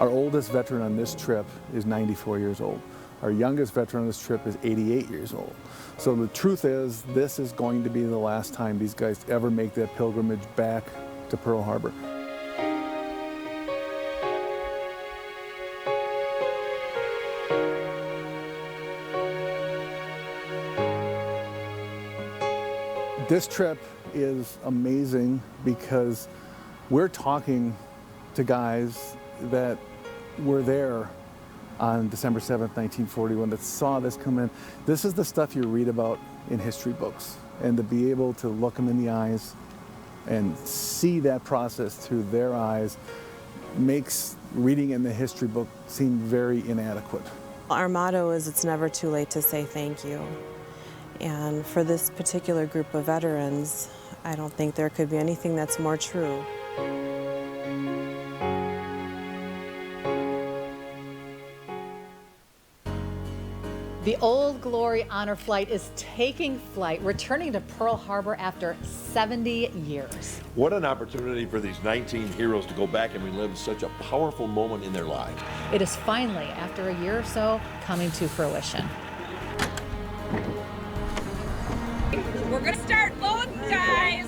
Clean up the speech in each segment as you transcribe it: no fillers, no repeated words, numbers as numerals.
Our oldest veteran on this trip is 94 years old. Our youngest veteran on this trip is 88 years old. So the truth is, this is going to be the last time these guys ever make that pilgrimage back to Pearl Harbor. This trip is amazing because we're talking to guys that were there on December 7th, 1941, that saw this come in. This is the stuff you read about in history books, and to be able to look them in the eyes and see that process through their eyes makes reading in the history book seem very inadequate. Our motto is, it's never too late to say thank you. And for this particular group of veterans, I don't think there could be anything that's more true. The Old Glory Honor Flight is taking flight, returning to Pearl Harbor after 70 years. What an opportunity for these 19 heroes to go back and relive such a powerful moment in their lives. It is finally, after a year or so, coming to fruition. We're gonna start loading, guys.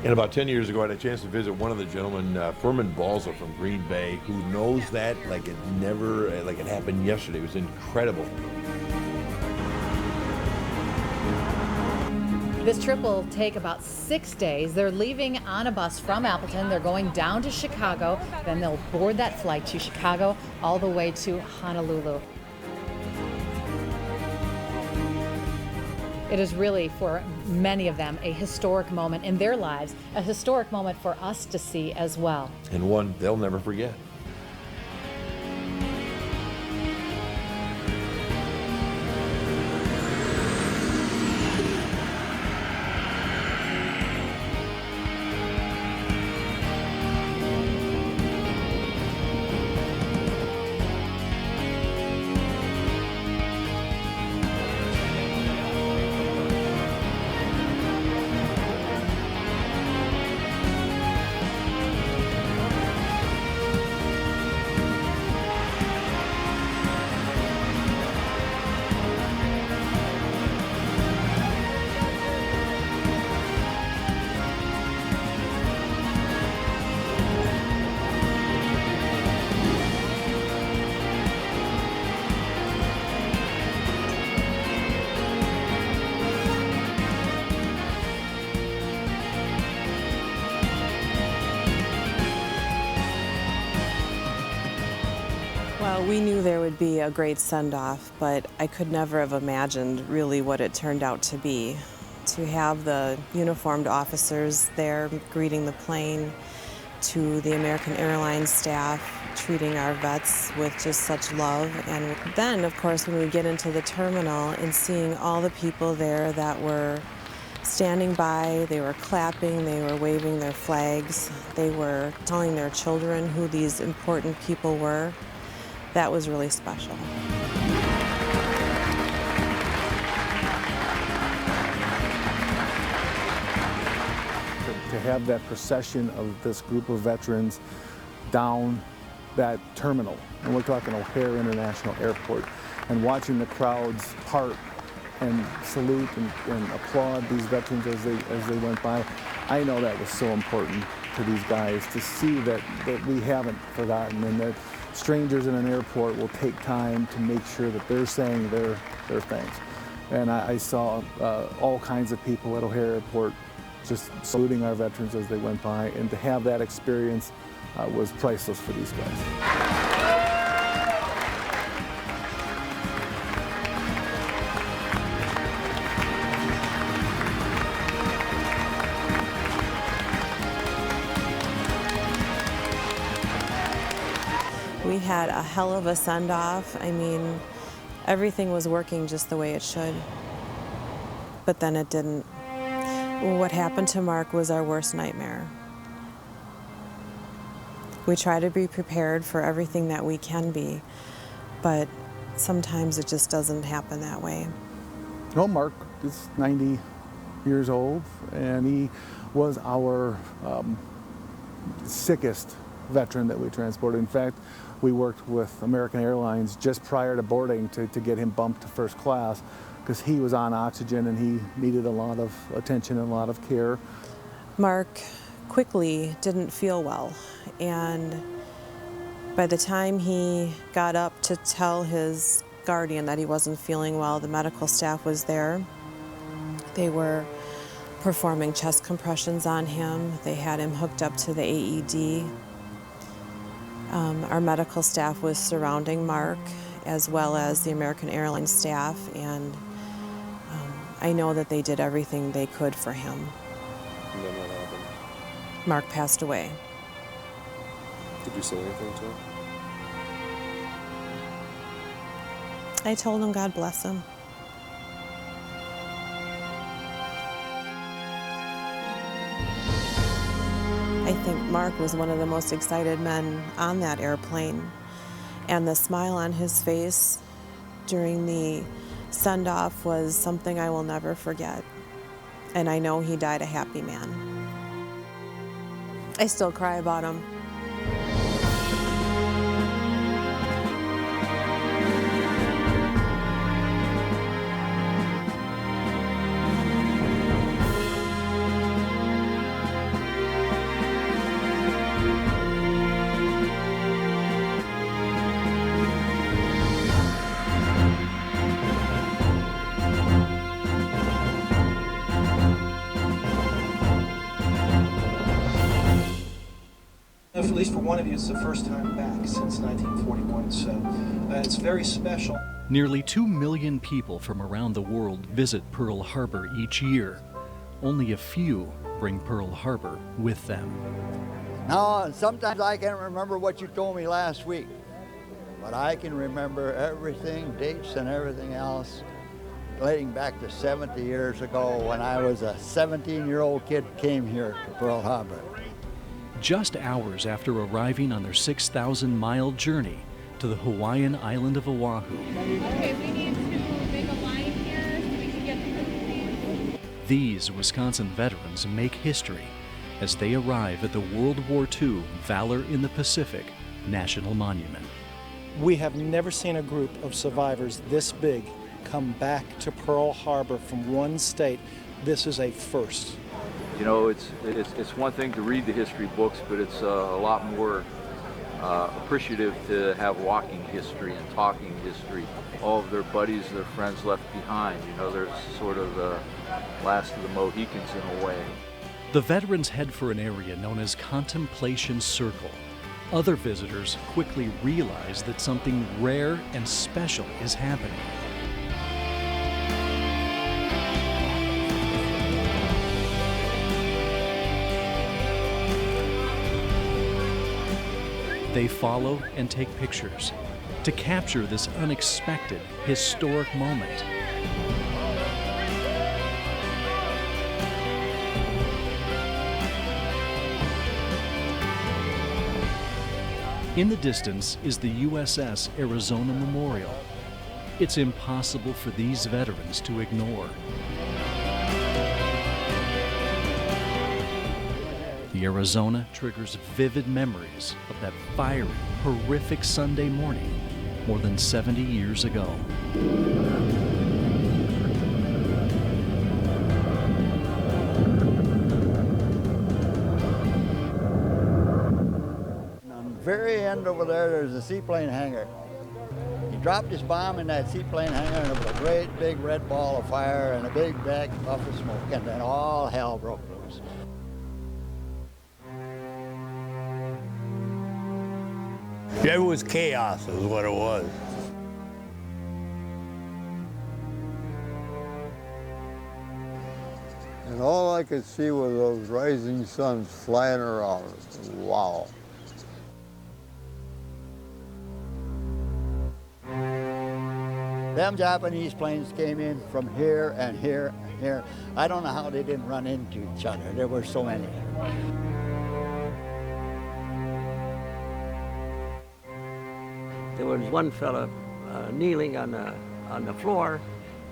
And about 10 years ago, I had a chance to visit one of the gentlemen, Furman Balza from Green Bay, who knows that like it never, like it happened yesterday. It was incredible. This trip will take about 6 days. They're leaving on a bus from Appleton. They're going down to Chicago. Then they'll board that flight to Chicago all the way to Honolulu. It is really, for many of them, a historic moment in their lives, a historic moment for us to see as well. And one they'll never forget. Well, we knew there would be a great send-off, but I could never have imagined really what it turned out to be. To have the uniformed officers there greeting the plane, to the American Airlines staff treating our vets with just such love. And then, of course, when we get into the terminal and seeing all the people there that were standing by, they were clapping, they were waving their flags, they were telling their children who these important people were. That was really special. To have that procession of this group of veterans down that terminal, and we're talking O'Hare International Airport, and watching the crowds part and salute and applaud these veterans as they went by, I know that was so important to these guys to see that we haven't forgotten, and that strangers in an airport will take time to make sure that they're saying their thanks. And I saw all kinds of people at O'Hare Airport just saluting our veterans as they went by, and to have that experience was priceless for these guys. We had a hell of a send-off. I mean, everything was working just the way it should, but then it didn't. What happened to Mark was our worst nightmare. We try to be prepared for everything that we can be, but sometimes it just doesn't happen that way. Well, Mark is 90 years old, and he was our sickest veteran that we transported. In fact, we worked with American Airlines just prior to boarding to get him bumped to first class because he was on oxygen and he needed a lot of attention and a lot of care. Mark quickly didn't feel well, and by the time he got up to tell his guardian that he wasn't feeling well, the medical staff was there. They were performing chest compressions on him. They had him hooked up to the AED. Our medical staff was surrounding Mark, as well as the American Airlines staff, and I know that they did everything they could for him. And then what happened? Mark passed away. Did you say anything to him? I told him God bless him. I think Mark was one of the most excited men on that airplane, and the smile on his face during the send-off was something I will never forget. And I know he died a happy man. I still cry about him. At least for one of you, it's the first time back since 1941, so it's very special. Nearly 2 million people from around the world visit Pearl Harbor each year. Only a few bring Pearl Harbor with them. No, sometimes I can't remember what you told me last week, but I can remember everything, dates and everything else, dating back to 70 years ago when I was a 17-year-old kid came here to Pearl Harbor. Just hours after arriving on their 6,000-mile journey to the Hawaiian island of Oahu. Okay, we need to make a line here so we can get through. These Wisconsin veterans make history as they arrive at the World War II Valor in the Pacific National Monument. We have never seen a group of survivors this big come back to Pearl Harbor from one state. This is a first. You know, it's one thing to read the history books, but it's a lot more appreciative to have walking history and talking history. All of their buddies, their friends left behind. You know, they're sort of the last of the Mohicans in a way. The veterans head for an area known as Contemplation Circle. Other visitors quickly realize that something rare and special is happening. They follow and take pictures to capture this unexpected, historic moment. In the distance is the USS Arizona Memorial. It's impossible for these veterans to ignore. The Arizona triggers vivid memories of that fiery, horrific Sunday morning more than 70 years ago. On the very end over there, there's a seaplane hangar. He dropped his bomb in that seaplane hangar, and there was a great big red ball of fire and a big bag puff of smoke, and then all hell broke loose. It was chaos, is what it was. And all I could see were those rising suns flying around. Wow. Them Japanese planes came in from here and here and here. I don't know how they didn't run into each other. There were so many. There was one fella kneeling on the floor,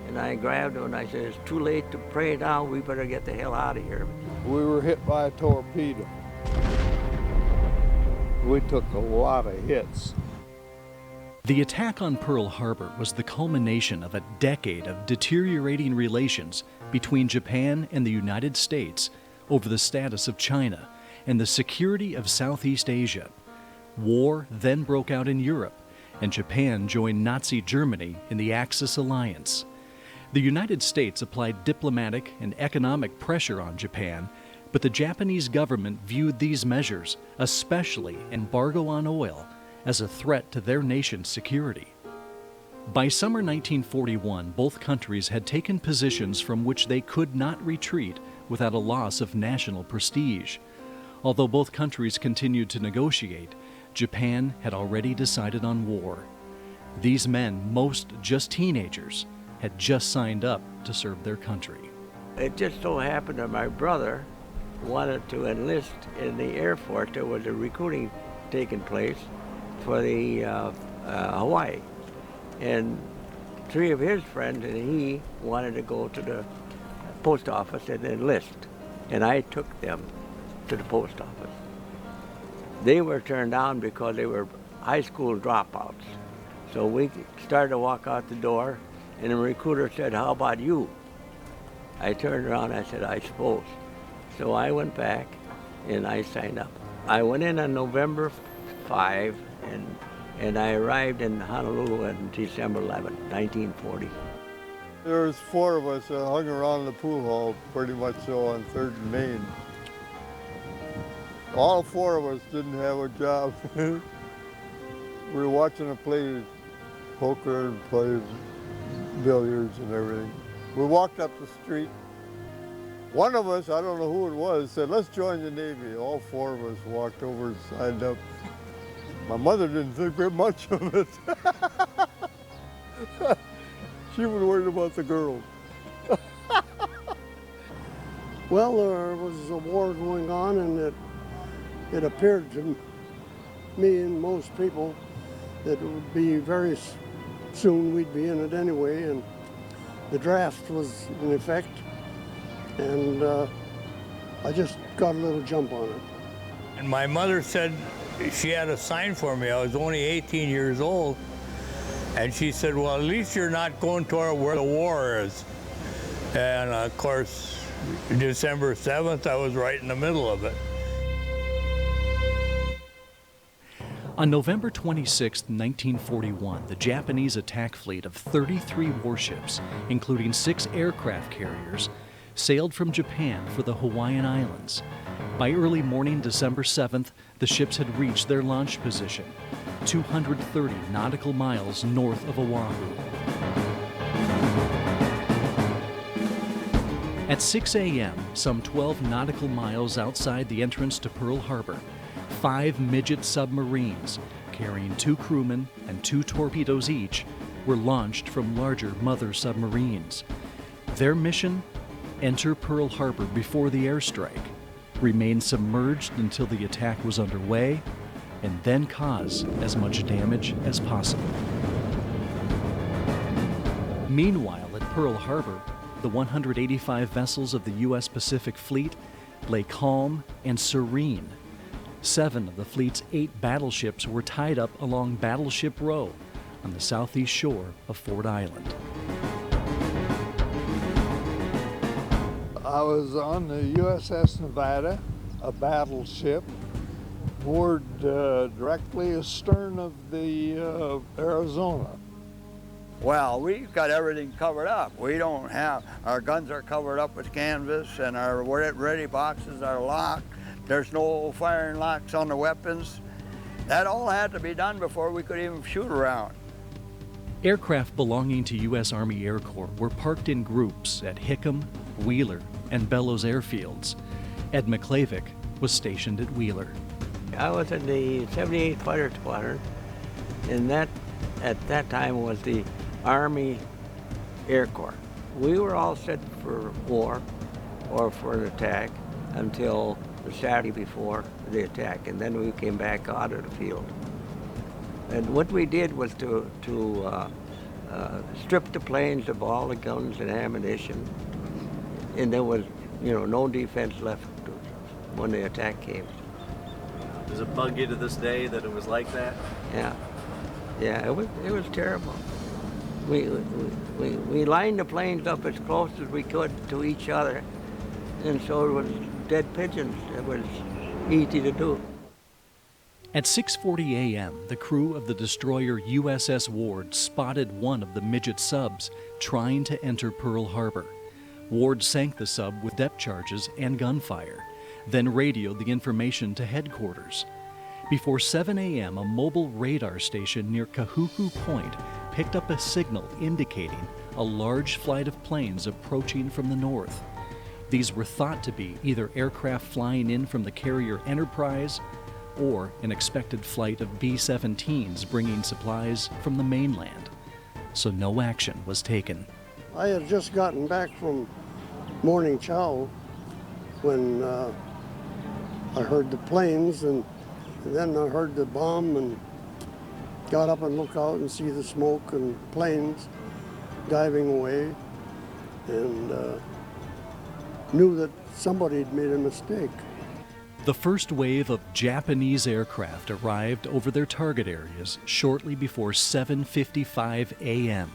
and I grabbed him and I said, "It's too late to pray now. We better get the hell out of here." We were hit by a torpedo. We took a lot of hits. The attack on Pearl Harbor was the culmination of a decade of deteriorating relations between Japan and the United States over the status of China and the security of Southeast Asia. War then broke out in Europe, and Japan joined Nazi Germany in the Axis alliance. The United States applied diplomatic and economic pressure on Japan, but the Japanese government viewed these measures, especially embargo on oil, as a threat to their nation's security. By summer 1941, both countries had taken positions from which they could not retreat without a loss of national prestige. Although both countries continued to negotiate, Japan had already decided on war. These men, most just teenagers, had just signed up to serve their country. It just so happened that my brother wanted to enlist in the Air Force. There was a recruiting taking place for the Hawaii. And three of his friends and he wanted to go to the post office and enlist. And I took them to the post office. They were turned down because they were high school dropouts. So we started to walk out the door and the recruiter said, "How about you?" I turned around and I said, "I suppose." So I went back and I signed up. I went in on November 5 and I arrived in Honolulu on December 11, 1940. There was four of us that hung around the pool hall, pretty much so, on 3rd and Main. All four of us didn't have a job. We were watching them play poker and play billiards and everything. We walked up the street. One of us, I don't know who it was, said, "Let's join the Navy." All four of us walked over and signed up. My mother didn't think very much of it. She was worried about the girls. Well, there was a war going on, and it appeared to me and most people that it would be very soon we'd be in it anyway, and the draft was in effect, and I just got a little jump on it. And my mother said she had a sign for me. I was only 18 years old. And she said, "Well, at least you're not going toward where the war is." And of course, December 7th, I was right in the middle of it. On November 26, 1941, the Japanese attack fleet of 33 warships, including 6 aircraft carriers, sailed from Japan for the Hawaiian Islands. By early morning, December 7th, the ships had reached their launch position, 230 nautical miles north of Oahu. At 6 a.m., some 12 nautical miles outside the entrance to Pearl Harbor, 5 midget submarines, carrying 2 crewmen and 2 torpedoes each, were launched from larger mother submarines. Their mission? Enter Pearl Harbor before the airstrike, remain submerged until the attack was underway, and then cause as much damage as possible. Meanwhile, at Pearl Harbor, the 185 vessels of the U.S. Pacific Fleet lay calm and serene. 7 of the fleet's 8 battleships were tied up along Battleship Row on the southeast shore of Ford Island. I was on the USS Nevada, a battleship, moored directly astern of the Arizona. Well, we've got everything covered up. We don't have, our guns are covered up with canvas and our ready boxes are locked. There's no firing locks on the weapons. That all had to be done before we could even shoot around. Aircraft belonging to U.S. Army Air Corps were parked in groups at Hickam, Wheeler, and Bellows airfields. Ed McClavick was stationed at Wheeler. I was in the 78th Fighter Squadron, and that at that time was the Army Air Corps. We were all set for war or for an attack until the Saturday before the attack, and then we came back out of the field. And what we did was to strip the planes of all the guns and ammunition, and there was, no defense left when the attack came. Does it bug you to this day that it was like that? Yeah, yeah, it was terrible. We lined the planes up as close as we could to each other, and so it was dead pigeons. It was easy to do. At 6:40 a.m., the crew of the destroyer USS Ward spotted one of the midget subs trying to enter Pearl Harbor. Ward sank the sub with depth charges and gunfire, then radioed the information to headquarters. Before 7 a.m., a mobile radar station near Kahuku Point picked up a signal indicating a large flight of planes approaching from the north. These were thought to be either aircraft flying in from the carrier Enterprise or an expected flight of B-17s bringing supplies from the mainland. So no action was taken. I had just gotten back from morning chow when I heard the planes, and then I heard the bomb and got up and looked out and see the smoke and planes diving away, and knew that somebody had made a mistake. The first wave of Japanese aircraft arrived over their target areas shortly before 7:55 a.m.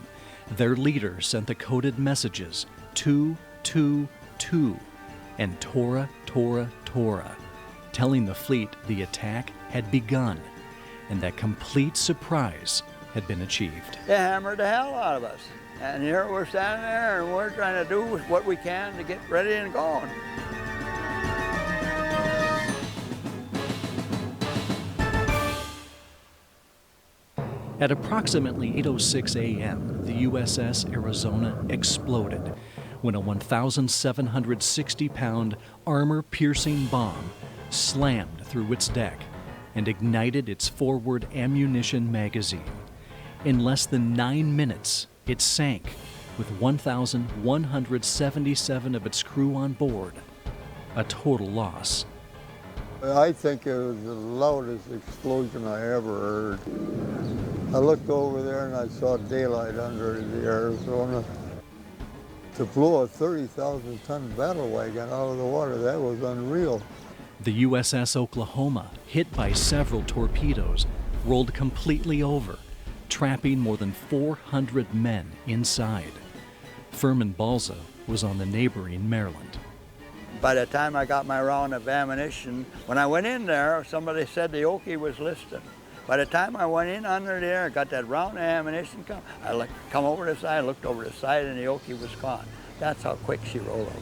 Their leader sent the coded messages 222 and Tora, Tora, Tora, telling the fleet the attack had begun and that complete surprise had been achieved. They hammered the hell out of us. And here we're standing there and we're trying to do what we can to get ready and going. At approximately 8:06 a.m., the USS Arizona exploded when a 1,760-pound armor-piercing bomb slammed through its deck and ignited its forward ammunition magazine. In less than 9 minutes, it sank with 1,177 of its crew on board, a total loss. I think it was the loudest explosion I ever heard. I looked over there and I saw daylight under the Arizona. To blow a 30,000-ton battle wagon out of the water, that was unreal. The USS Oklahoma, hit by several torpedoes, rolled completely over, trapping more than 400 men inside. Furman Balsa was on the neighboring Maryland. By the time I got my round of ammunition, when I went in there, somebody said the Okie was listed. By the time I went in under there, got that round of ammunition, I come over the side, looked over the side, and the Okie was gone. That's how quick she rolled over.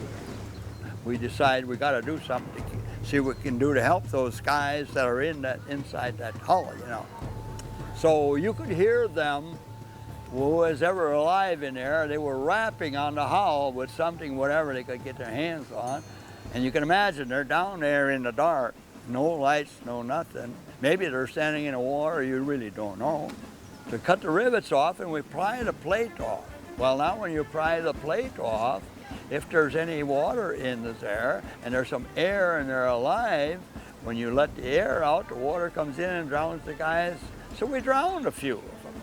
We decided we got to do something to see what we can do to help those guys that are inside that hull, you know. So you could hear them, who was ever alive in there, they were rapping on the hull with something, whatever they could get their hands on. And you can imagine they're down there in the dark, no lights, no nothing. Maybe they're standing in the water, you really don't know. So cut the rivets off and we pry the plate off. Well, now when you pry the plate off, if there's any water in there and there's some air and they're alive, when you let the air out, the water comes in and drowns the guys. So we drowned a few of them.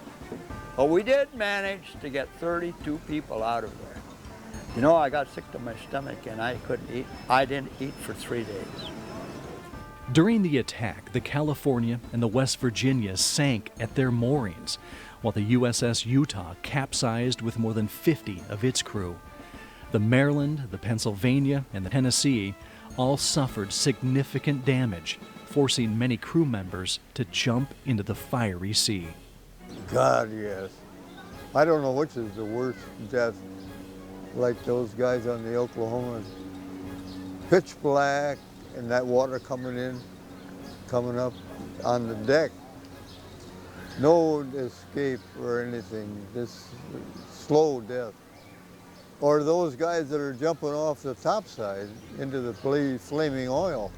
But we did manage to get 32 people out of there. You know, I got sick to my stomach and I couldn't eat. I didn't eat for 3 days. During the attack, the California and the West Virginia sank at their moorings, while the USS Utah capsized with more than 50 of its crew. The Maryland, the Pennsylvania, and the Tennessee all suffered significant damage, forcing many crew members to jump into the fiery sea. God, yes. I don't know which is the worst death, like those guys on the Oklahoma. Pitch black and that water coming up on the deck. No escape or anything, just slow death. Or those guys that are jumping off the topside into the flaming oil.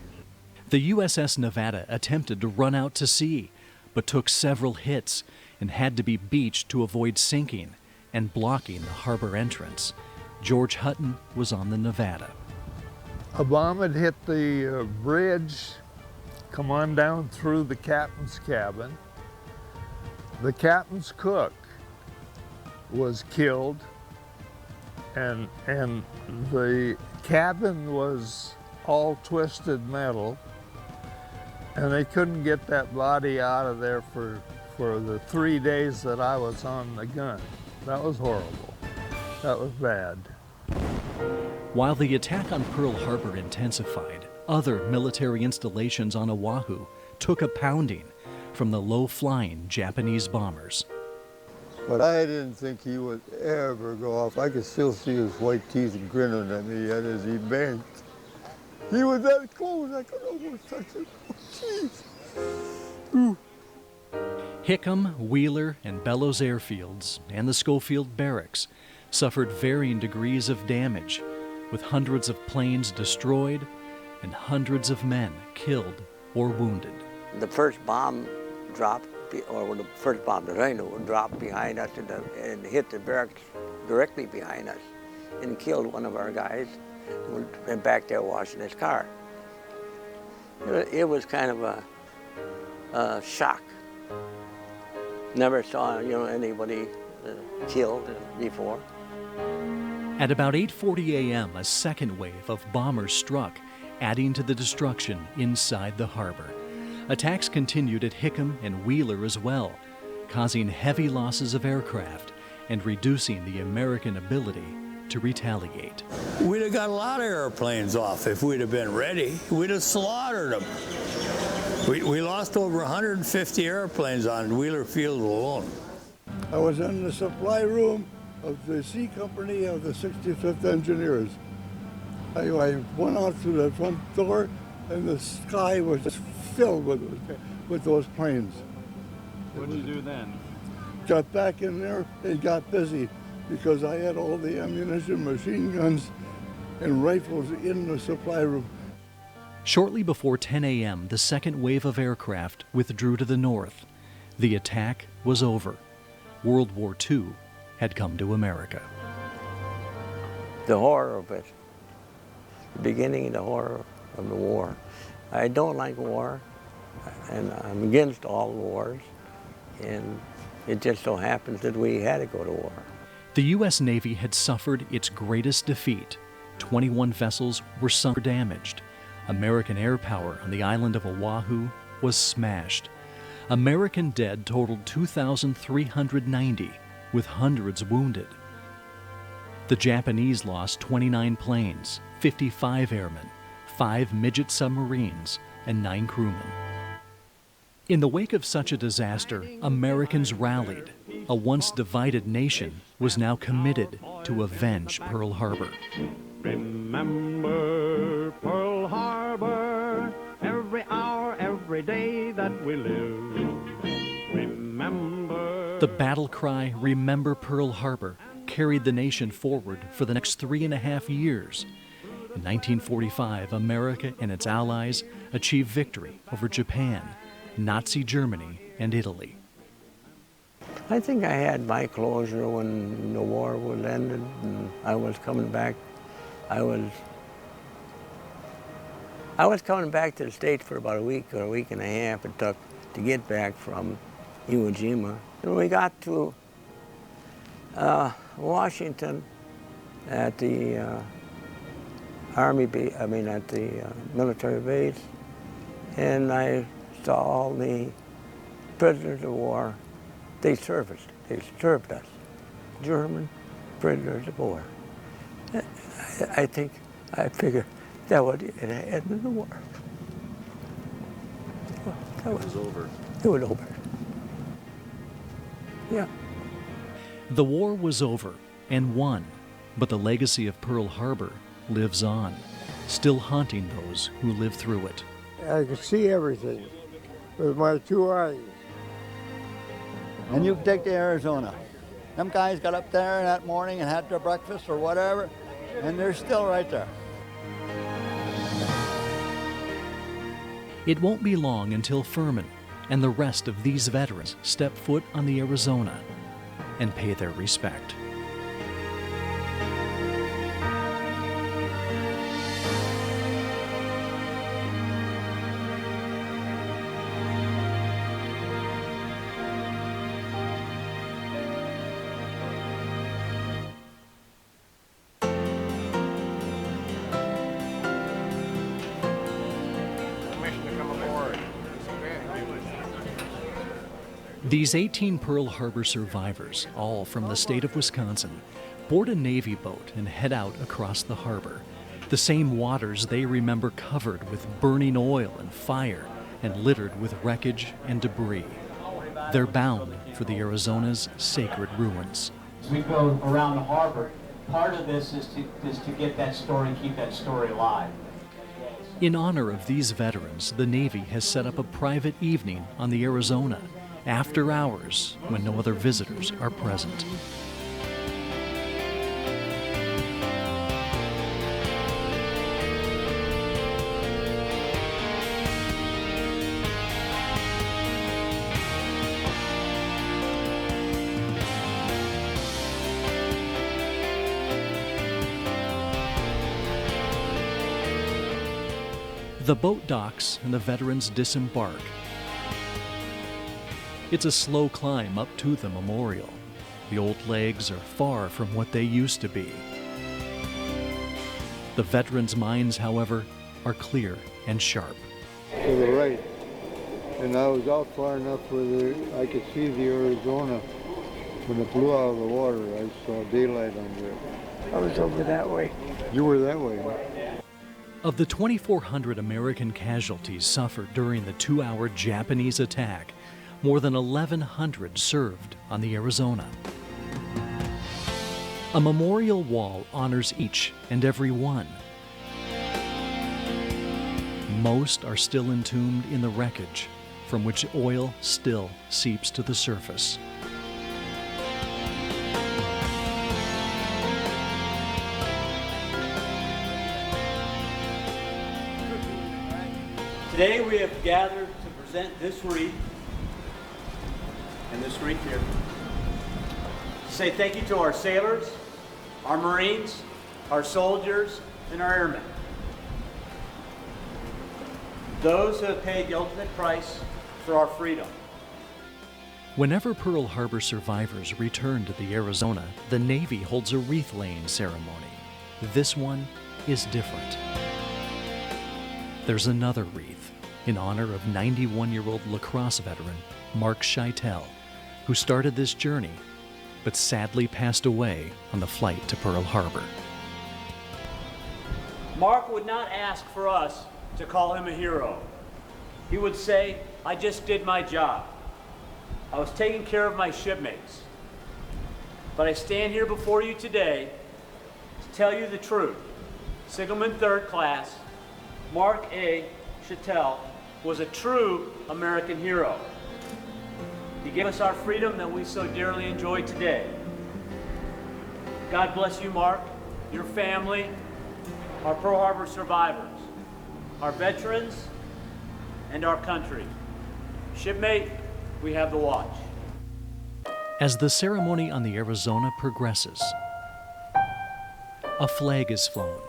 The USS Nevada attempted to run out to sea, but took several hits and had to be beached to avoid sinking and blocking the harbor entrance. George Hutton was on the Nevada. A bomb had hit the bridge, come on down through the captain's cabin. The captain's cook was killed, and the cabin was all twisted metal, And they couldn't get that body out of there for the 3 days that I was on the gun. That was horrible. That was bad. While the attack on Pearl Harbor intensified, other military installations on Oahu took a pounding from the low-flying Japanese bombers. But I didn't think he would ever go off. I could still see his white teeth grinning at me yet as he banked. He was that close, I could almost touch him. Oh, jeez. Hickam, Wheeler, and Bellows airfields and the Schofield Barracks suffered varying degrees of damage, with hundreds of planes destroyed and hundreds of men killed or wounded. The first bomb dropped, or the first bomb that I knew, dropped behind us and hit the barracks directly behind us and killed one of our guys who went back there washing his car. It was kind of a shock. Never saw anybody killed before. At about 8:40 a.m., a second wave of bombers struck, adding to the destruction inside the harbor. Attacks continued at Hickam and Wheeler as well, causing heavy losses of aircraft and reducing the American ability to retaliate. We'd have got a lot of airplanes off if we'd have been ready. We'd have slaughtered them. We lost over 150 airplanes on Wheeler Field alone. I was in the supply room of the C Company of the 65th Engineers. I went out through the front door and the sky was just filled with those planes. What did you do then? Got back in there and got busy because I had all the ammunition, machine guns, and rifles in the supply room. Shortly before 10 a.m., the second wave of aircraft withdrew to the north. The attack was over. World War II had come to America. The horror of it, the beginning of the horror of the war. I don't like war, and I'm against all wars, and it just so happens that we had to go to war. The U.S. Navy had suffered its greatest defeat. 21 vessels were sunk or damaged. American air power on the island of Oahu was smashed. American dead totaled 2,390, with hundreds wounded. The Japanese lost 29 planes, 55 airmen, 5 midget submarines, and 9 crewmen. In the wake of such a disaster, Americans rallied. A once divided nation was now committed to avenge Pearl Harbor. Remember Pearl Harbor, every hour, every day that we live. Remember. The battle cry, "Remember Pearl Harbor," carried the nation forward for the next 3.5 years. In 1945, America and its allies achieved victory over Japan, Nazi Germany, and Italy. I think I had my closure when the war was ended and I was coming back. I was coming back to the States for about a week or a week and a half it took to get back from Iwo Jima. When we got to Washington at the at the military base, and I saw all the prisoners of war. They served us, German prisoners of war. I figured that would end the war. It was over. It was over. Yeah. The war was over and won, but the legacy of Pearl Harbor lives on, still haunting those who lived through it. I could see everything with my 2 eyes. And you can take to Arizona. Them guys got up there that morning and had their breakfast or whatever, and they're still right there. It won't be long until Furman and the rest of these veterans step foot on the Arizona and pay their respect. Permission to come aboard. These 18 Pearl Harbor survivors, all from the state of Wisconsin, board a Navy boat and head out across the harbor. The same waters they remember covered with burning oil and fire and littered with wreckage and debris. They're bound for the Arizona's sacred ruins. As we go around the harbor, part of this is to get that story, keep that story alive. In honor of these veterans, the Navy has set up a private evening on the Arizona, after hours when no other visitors are present. The boat docks and the veterans disembark. It's a slow climb up to the memorial. The old legs are far from what they used to be. The veterans' minds, however, are clear and sharp. To the right, and I was out far enough where I could see the Arizona. When it blew out of the water, I saw daylight under it. I was over that way. You were that way. Of the 2,400 American casualties suffered during the 2-hour Japanese attack, more than 1,100 served on the Arizona. A memorial wall honors each and every one. Most are still entombed in the wreckage, from which oil still seeps to the surface. Today we have gathered to present this wreath and this wreath here to say thank you to our sailors, our Marines, our soldiers, and our airmen. Those who have paid the ultimate price for our freedom. Whenever Pearl Harbor survivors return to the Arizona, the Navy holds a wreath-laying ceremony. This one is different. There's another wreath in honor of 91-year-old lacrosse veteran Mark Scheitel, who started this journey, but sadly passed away on the flight to Pearl Harbor. Mark would not ask for us to call him a hero. He would say, I just did my job. I was taking care of my shipmates. But I stand here before you today to tell you the truth. Sigelman 3rd Class, Mark A. Scheitel was a true American hero. He gave us our freedom that we so dearly enjoy today. God bless you, Mark, your family, our Pearl Harbor survivors, our veterans, and our country. Shipmate, we have the watch. As the ceremony on the Arizona progresses, a flag is flown.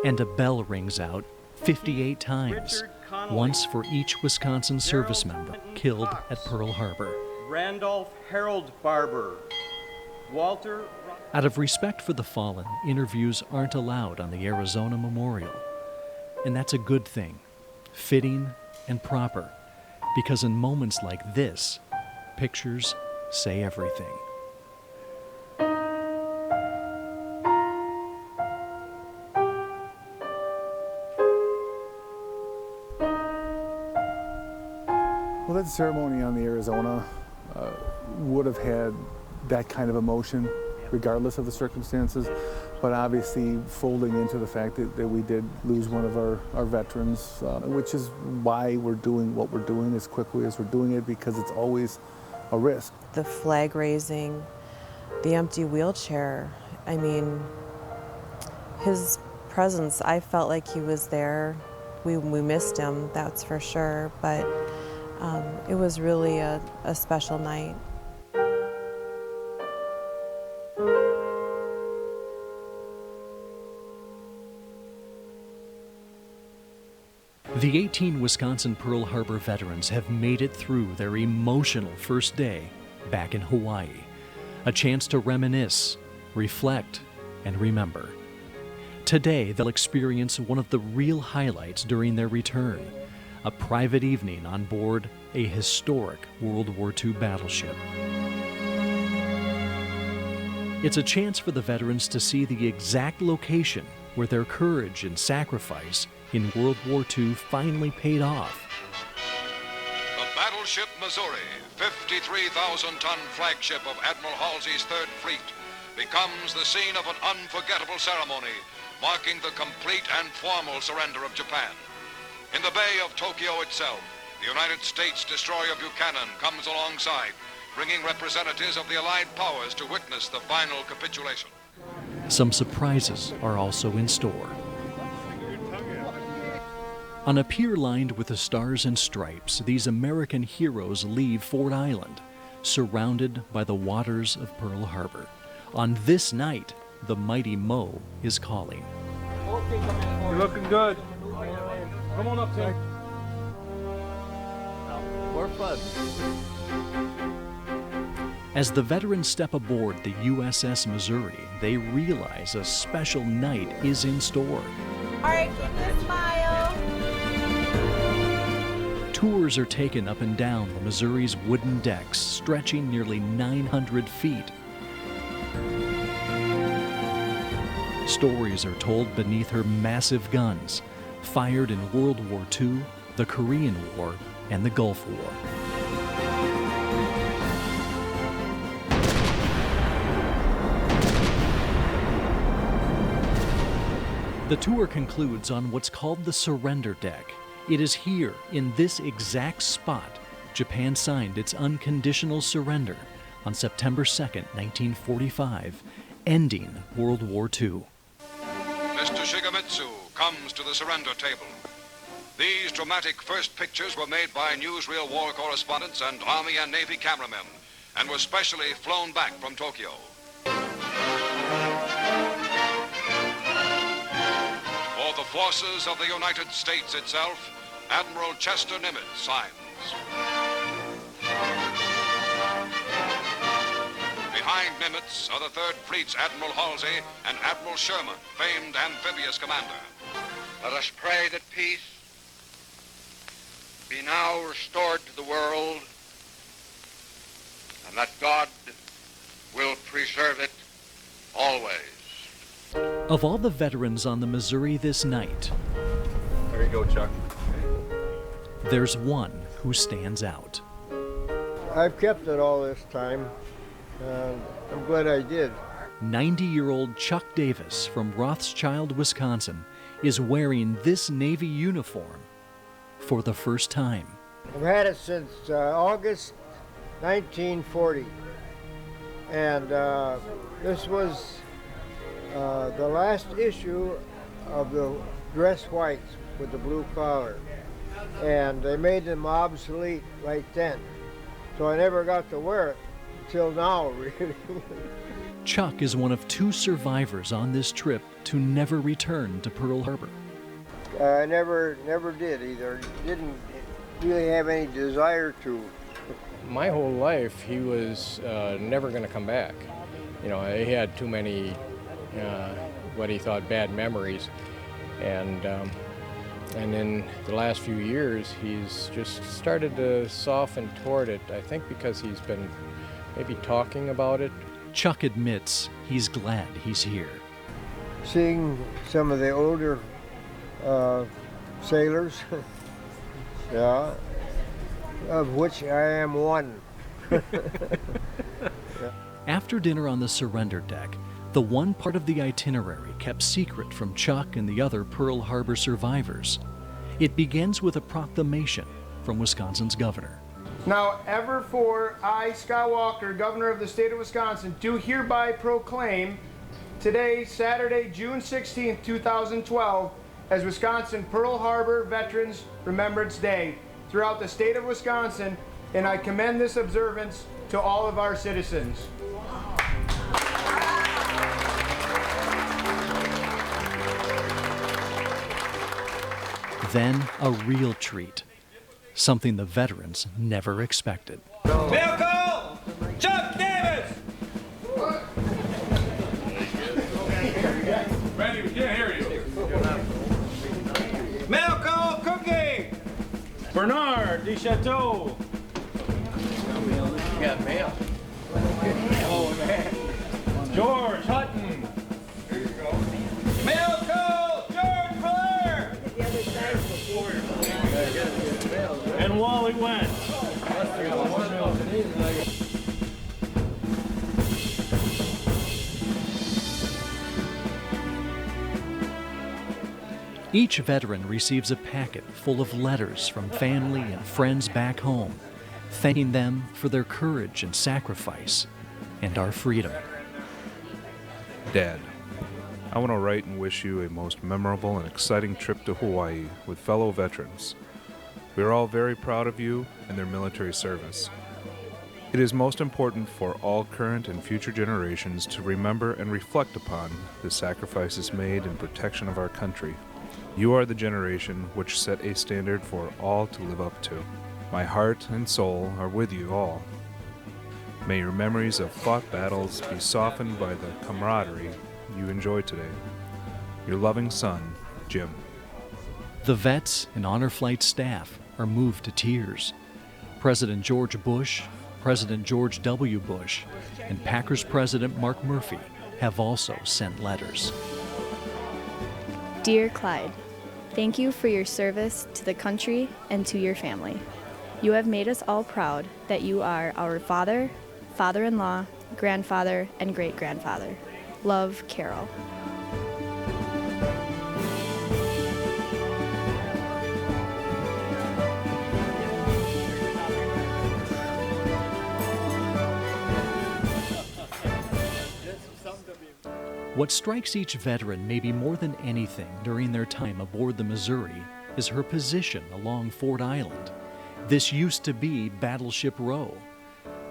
And a bell rings out 58 times, once for each Wisconsin service member killed at Pearl Harbor. Randolph Harold Barber, Walter. Out of respect for the fallen, interviews aren't allowed on the Arizona Memorial. And that's a good thing, fitting and proper, because in moments like this, pictures say everything. Well, that ceremony on the Arizona would have had that kind of emotion regardless of the circumstances, but obviously folding into the fact that we did lose one of our veterans, which is why we're doing what we're doing as quickly as we're doing it, because it's always a risk. The flag raising, the empty wheelchair, I mean, his presence, I felt like he was there. We missed him, that's for sure, but it was really a special night. The 18 Wisconsin Pearl Harbor veterans have made it through their emotional first day back in Hawaii. A chance to reminisce, reflect, and remember. Today, they'll experience one of the real highlights during their return, a private evening on board a historic World War II battleship. It's a chance for the veterans to see the exact location where their courage and sacrifice in World War II finally paid off. The battleship Missouri, 53,000-ton flagship of Admiral Halsey's Third Fleet, becomes the scene of an unforgettable ceremony marking the complete and formal surrender of Japan. In the Bay of Tokyo itself, the United States destroyer Buchanan comes alongside, bringing representatives of the Allied powers to witness the final capitulation. Some surprises are also in store. On a pier lined with the stars and stripes, these American heroes leave Ford Island, surrounded by the waters of Pearl Harbor. On this night, the mighty Mo is calling. You're looking good. Come on up, Tim. More fun. As the veterans step aboard the USS Missouri, they realize a special night is in store. All right, keep this smile. Tours are taken up and down the Missouri's wooden decks, stretching nearly 900 feet. Stories are told beneath her massive guns, fired in World War II, the Korean War, and the Gulf War. The tour concludes on what's called the surrender deck. It is here, in this exact spot, Japan signed its unconditional surrender on September 2nd, 1945, ending World War II. Mr. Shigemitsu comes to the surrender table. These dramatic first pictures were made by newsreel war correspondents and Army and Navy cameramen, and were specially flown back from Tokyo. For the forces of the United States itself, Admiral Chester Nimitz signs. Behind Nimitz are the Third Fleet's Admiral Halsey and Admiral Sherman, famed amphibious commander. Let us pray that peace be now restored to the world, and that God will preserve it always. Of all the veterans on the Missouri this night, There you go, Chuck. there's one who stands out. I've kept it all this time, and I'm glad I did. 90-year-old Chuck Davis from Rothschild, Wisconsin, is wearing this Navy uniform for the first time. I've had it since August 1940, and this was the last issue of the dress whites with the blue collar, and they made them obsolete right then, so I never got to wear it until now, really. Chuck is one of two survivors on this trip to never return to Pearl Harbor. I never did either. Didn't really have any desire to. My whole life, he was never going to come back. You know, he had too many, what he thought, bad memories. And in the last few years, he's just started to soften toward it, I think because he's been maybe talking about it. Chuck admits he's glad he's here. Seeing some of the older sailors, yeah, of which I am one. After dinner on the surrender deck, the one part of the itinerary kept secret from Chuck and the other Pearl Harbor survivors. It begins with a proclamation from Wisconsin's governor. Now, ever for I, Scott Walker, Governor of the State of Wisconsin, do hereby proclaim today, Saturday, June 16, 2012, as Wisconsin Pearl Harbor Veterans Remembrance Day throughout the state of Wisconsin, and I commend this observance to all of our citizens. Then a real treat, something the veterans never expected. Vehicle Chuck Davis! Randy, we can't hear you. Malcolm Cookie! Bernard DeChateau. You got mail. Oh, man. George Hutton. There you go. Malcolm George Blair. And Wally Wentz. Each veteran receives a packet full of letters from family and friends back home, thanking them for their courage and sacrifice and our freedom. Dad, I want to write and wish you a most memorable and exciting trip to Hawaii with fellow veterans. We are all very proud of you and their military service. It is most important for all current and future generations to remember and reflect upon the sacrifices made in protection of our country. You are the generation which set a standard for all to live up to. My heart and soul are with you all. May your memories of fought battles be softened by the camaraderie you enjoy today. Your loving son, Jim. The vets and Honor Flight staff are moved to tears. President George Bush, President George W. Bush, and Packers President Mark Murphy have also sent letters. Dear Clyde, thank you for your service to the country and to your family. You have made us all proud that you are our father, father-in-law, grandfather, and great-grandfather. Love, Carol. What strikes each veteran maybe more than anything during their time aboard the Missouri is her position along Ford Island. This used to be Battleship Row.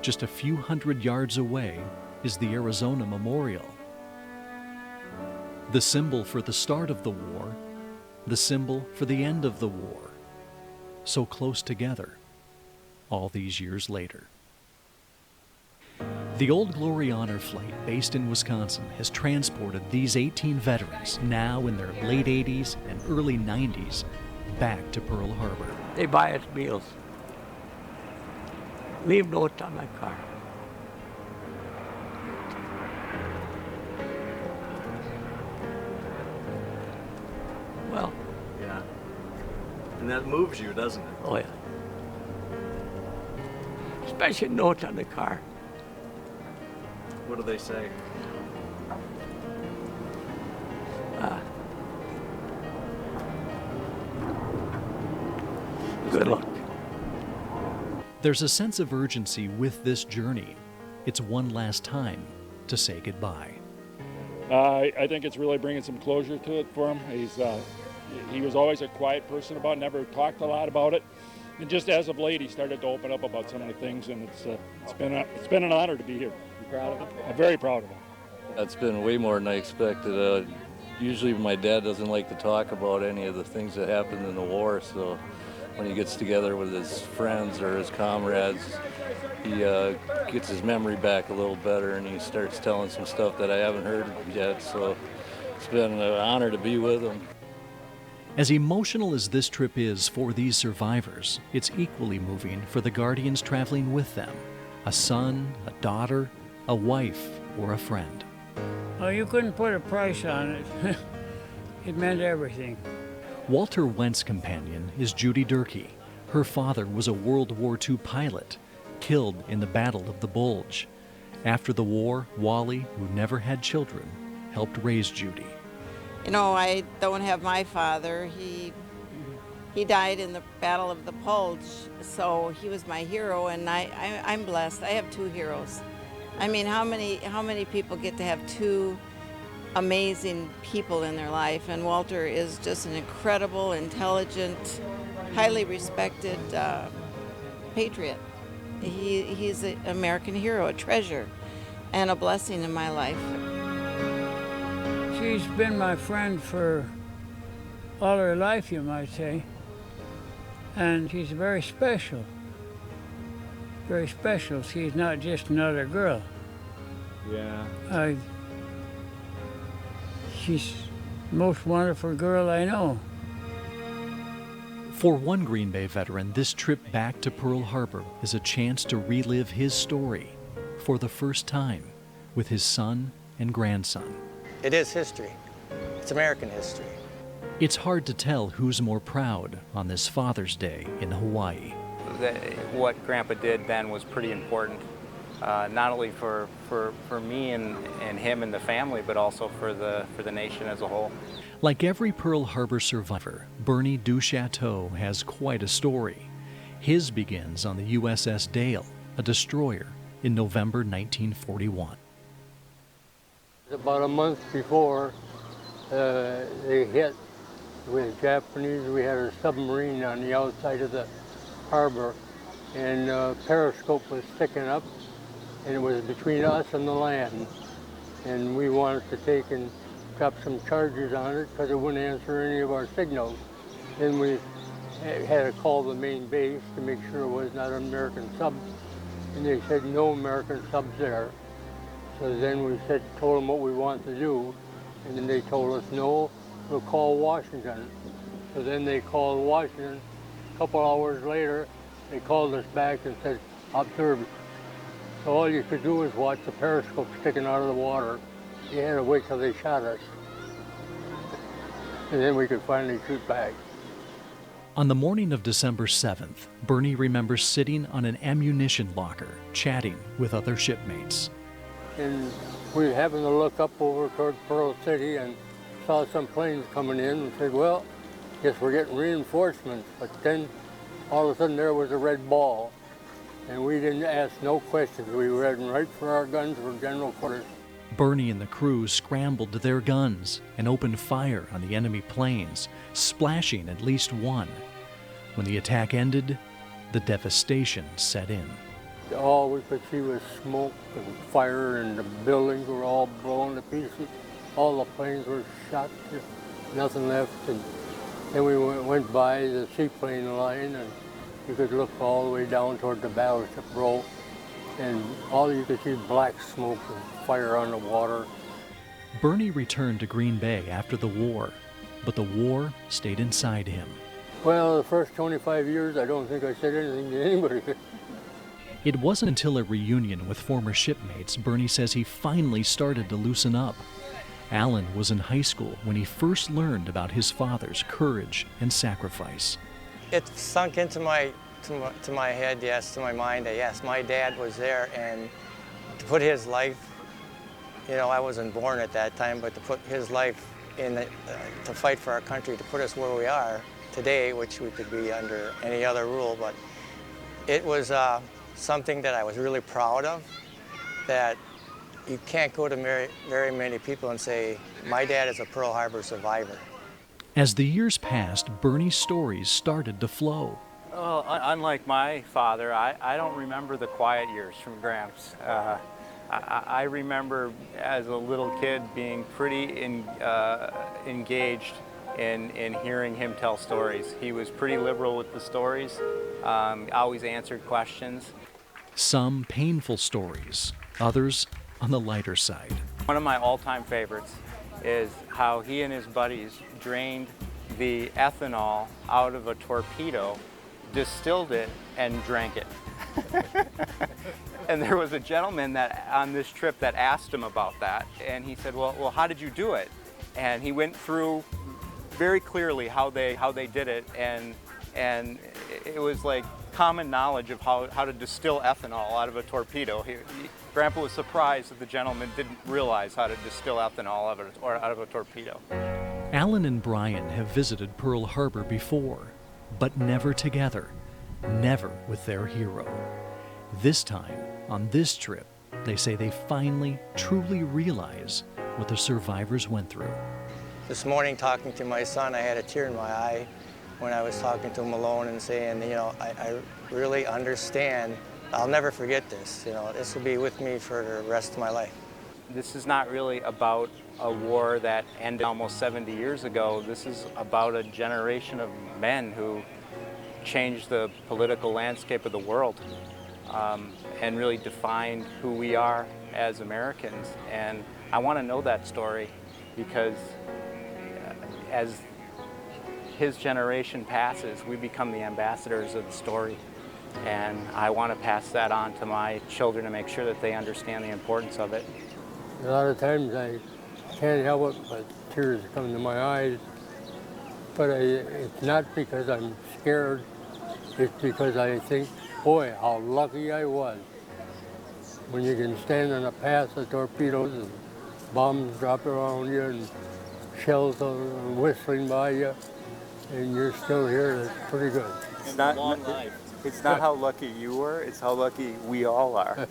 Just a few hundred yards away is the Arizona Memorial. The symbol for the start of the war, the symbol for the end of the war. So close together, all these years later. The Old Glory Honor Flight, based in Wisconsin, has transported these 18 veterans, now in their late 80s and early 90s, back to Pearl Harbor. They buy us meals. Leave notes on my car. Well. Yeah. And that moves you, doesn't it? Oh, yeah. Especially notes on the car. What do they say? Good luck. There's a sense of urgency with this journey. It's one last time to say goodbye. I think it's really bringing some closure to it for him. He was always a quiet person about it, never talked a lot about it. And just as of late, he started to open up about some of the things, and it's been an honor to be here. You proud of him? I'm very proud of him. That's been way more than I expected. Usually my dad doesn't like to talk about any of the things that happened in the war, so when he gets together with his friends or his comrades, he gets his memory back a little better, and he starts telling some stuff that I haven't heard yet, so it's been an honor to be with him. As emotional as this trip is for these survivors, it's equally moving for the guardians traveling with them. A son, a daughter, a wife, or a friend. Oh, you couldn't put a price on it. It meant everything. Walter Wentz's companion is Judy Durkee. Her father was a World War II pilot, killed in the Battle of the Bulge. After the war, Wally, who never had children, helped raise Judy. You know, I don't have my father. He died in the Battle of the Bulge, so he was my hero, and I'm blessed. I have two heroes. I mean, how many people get to have two amazing people in their life? And Walter is just an incredible, intelligent, highly respected patriot. He's an American hero, a treasure, and a blessing in my life. She's been my friend for all her life, you might say, and she's very special. very special. She's not just another girl. Yeah. She's the most wonderful girl I know. For one Green Bay veteran, this trip back to Pearl Harbor is a chance to relive his story for the first time with his son and grandson. It is history. It's American history. It's hard to tell who's more proud on this Father's Day in Hawaii. What Grandpa did then was pretty important, not only for me and him and the family, but also for the nation as a whole. Like every Pearl Harbor survivor, Bernie Duchateau has quite a story. His begins on the USS Dale, a destroyer, in November 1941. About a month before they hit with Japanese, we had a submarine on the outside of the harbor, and periscope was sticking up, and it was between us and the land. And we wanted to take and drop some charges on it because it wouldn't answer any of our signals. Then we had to call the main base to make sure it was not an American sub, and they said no American subs there. So then we told them what we wanted to do, and then they told us no, we'll call Washington. So then they called Washington. A couple hours later, they called us back and said, observe. So all you could do was watch the periscope sticking out of the water. You had to wait till they shot us. And then we could finally shoot back. On the morning of December 7th, Bernie remembers sitting on an ammunition locker, chatting with other shipmates. And we happened to look up over toward Pearl City and saw some planes coming in and said, well, guess we're getting reinforcements. But then all of a sudden there was a red ball, and we didn't ask no questions. We were heading right for our guns for general quarters. Bernie and the crew scrambled to their guns and opened fire on the enemy planes, splashing at least one. When the attack ended, the devastation set in. All we could see was smoke and fire, and the buildings were all blown to pieces. All the planes were shot, just nothing left. And then we went by the seaplane line, and you could look all the way down toward the battleship row, and all you could see black smoke and fire on the water. Bernie returned to Green Bay after the war, but the war stayed inside him. Well, the first 25 years, I don't think I said anything to anybody. It wasn't until a reunion with former shipmates Bernie says he finally started to loosen up. Alan was in high school when he first learned about his father's courage and sacrifice. It sunk into my head, yes, to my mind, that yes, my dad was there, and to put his life, you know, I wasn't born at that time, but to put his life in, to fight for our country, to put us where we are today, which we could be under any other rule, but it was something that I was really proud of, that you can't go to very many people and say, my dad is a Pearl Harbor survivor. As the years passed, Bernie's stories started to flow. Well, unlike my father, I don't remember the quiet years from Gramps. I remember as a little kid being pretty engaged in hearing him tell stories. He was pretty liberal with the stories, always answered questions. Some painful stories, others on the lighter side. One of my all-time favorites is how he and his buddies drained the ethanol out of a torpedo, distilled it, and drank it. And there was a gentleman that on this trip that asked him about that, and he said, well, how did you do it? And he went through very clearly how they did it, and it was like common knowledge of how to distill ethanol out of a torpedo. Grandpa was surprised that the gentleman didn't realize how to distill ethanol out of a torpedo. Alan and Brian have visited Pearl Harbor before, but never together, never with their hero. This time, on this trip, they say they finally, truly realize what the survivors went through. This morning, talking to my son, I had a tear in my eye when I was talking to him alone and saying, you know, I really understand. I'll never forget this. You know, this will be with me for the rest of my life. This is not really about a war that ended almost 70 years ago. This is about a generation of men who changed the political landscape of the world. and really defined who we are as Americans. And I want to know that story because as his generation passes, we become the ambassadors of the story. And I want to pass that on to my children to make sure that they understand the importance of it. A lot of times I can't help it, but tears come to my eyes. But it's not because I'm scared, it's because I think, boy, how lucky I was. When you can stand in a path of torpedoes and bombs drop around you and shells are whistling by you, and you're still here, that's pretty good. It's not, it's not how lucky you were, it's how lucky we all are.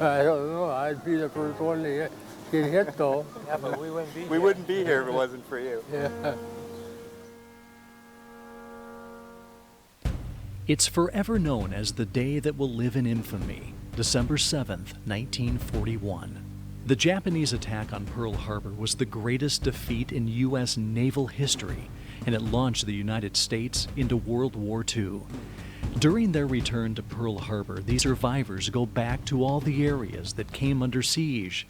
I don't know, I'd be the first one to get hit though. Yeah, but we wouldn't be here. We wouldn't be here if it wasn't for you. Yeah. It's forever known as the day that will live in infamy, December 7th, 1941. The Japanese attack on Pearl Harbor was the greatest defeat in U.S. naval history, and it launched the United States into World War II. During their return to Pearl Harbor, these survivors go back to all the areas that came under siege,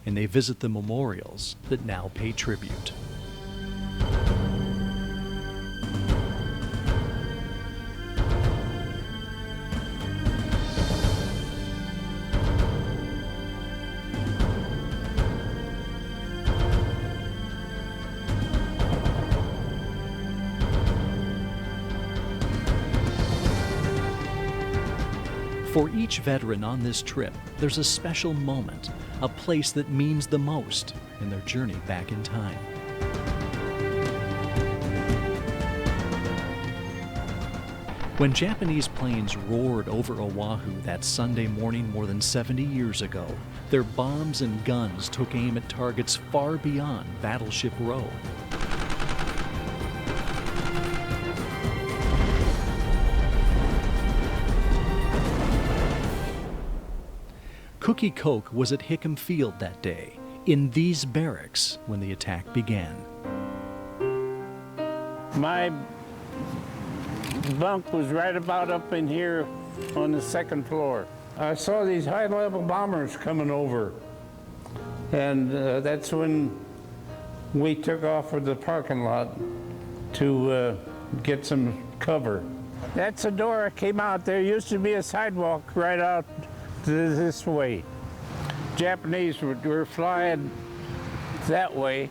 and they visit the memorials that now pay tribute. For each veteran on this trip, there's a special moment, a place that means the most in their journey back in time. When Japanese planes roared over Oahu that Sunday morning more than 70 years ago, their bombs and guns took aim at targets far beyond Battleship Row. Cookie Coke was at Hickam Field that day, in these barracks, when the attack began. My bunk was right about up in here on the second floor. I saw these high-level bombers coming over, and that's when we took off for the parking lot to get some cover. That's the door I came out. There used to be a sidewalk right out this way. Japanese were flying that way,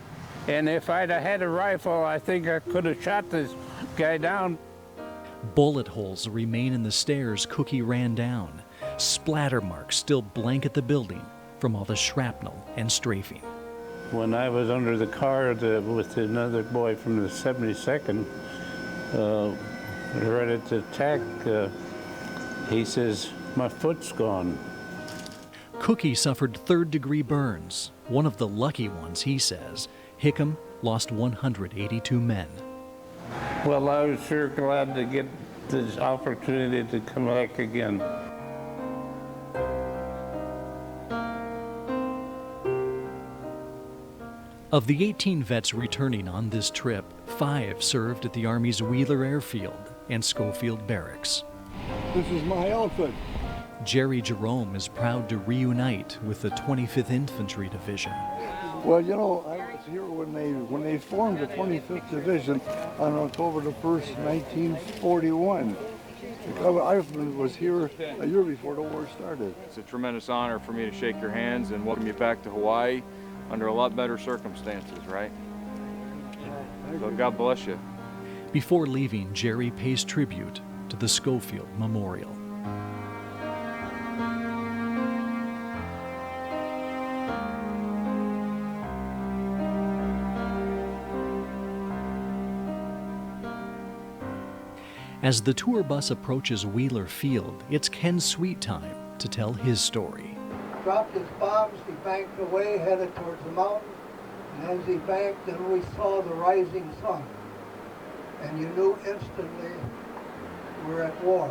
and if I'd have had a rifle, I think I could have shot this guy down. Bullet holes remain in the stairs Cookie ran down. Splatter marks still blanket the building from all the shrapnel and strafing. When I was under the car with another boy from the 72nd, right at the attack, he says, "My foot's gone." Cookie suffered third-degree burns. One of the lucky ones, he says. Hickam lost 182 men. Well, I was sure glad to get this opportunity to come back again. Of the 18 vets returning on this trip, 5 served at the Army's Wheeler Airfield and Schofield Barracks. This is my outfit. Jerry Jerome is proud to reunite with the 25th Infantry Division. Well, you know, I was here when they formed the 25th Division on October the 1st, 1941. I was here a year before the war started. It's a tremendous honor for me to shake your hands and welcome you back to Hawaii under a lot better circumstances, right? So God bless you. Before leaving, Jerry pays tribute to the Schofield Memorial. As the tour bus approaches Wheeler Field, it's Ken's sweet time to tell his story. Dropped his bombs, he banked away, headed towards the mountain, and as he banked, then we saw the rising sun. And you knew instantly we're at war.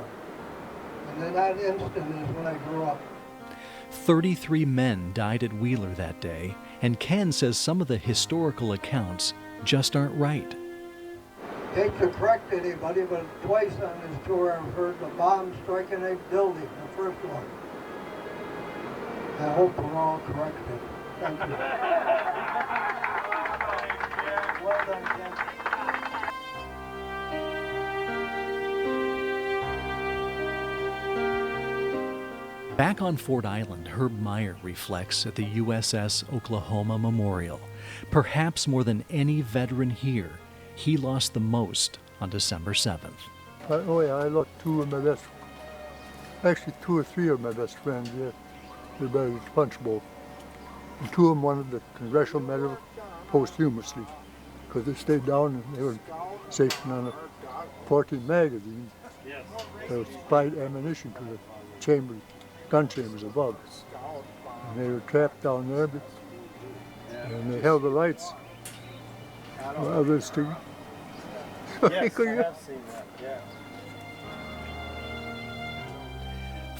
And then that instant is when I grew up. 33 men died at Wheeler that day, and Ken says some of the historical accounts just aren't right. hate to correct anybody, but twice on this tour I've heard the bomb striking a building, the first one. I hope we're all corrected. Thank you. Well done, Ken. Back on Ford Island, Herb Meyer reflects at the USS Oklahoma Memorial. Perhaps more than any veteran here, he lost the most on December 7th. Oh yeah, I lost two of my best, actually 2 or 3 of my best friends, yeah. They're buried at the Punch Bowl. And 2 of them wanted the Congressional Medal posthumously because they stayed down and they were stationed on a 14 magazine that was supplied ammunition to the chambers, gun chambers above. And they were trapped down there, and they held the lights. Others to. Yes, I have seen that, yeah.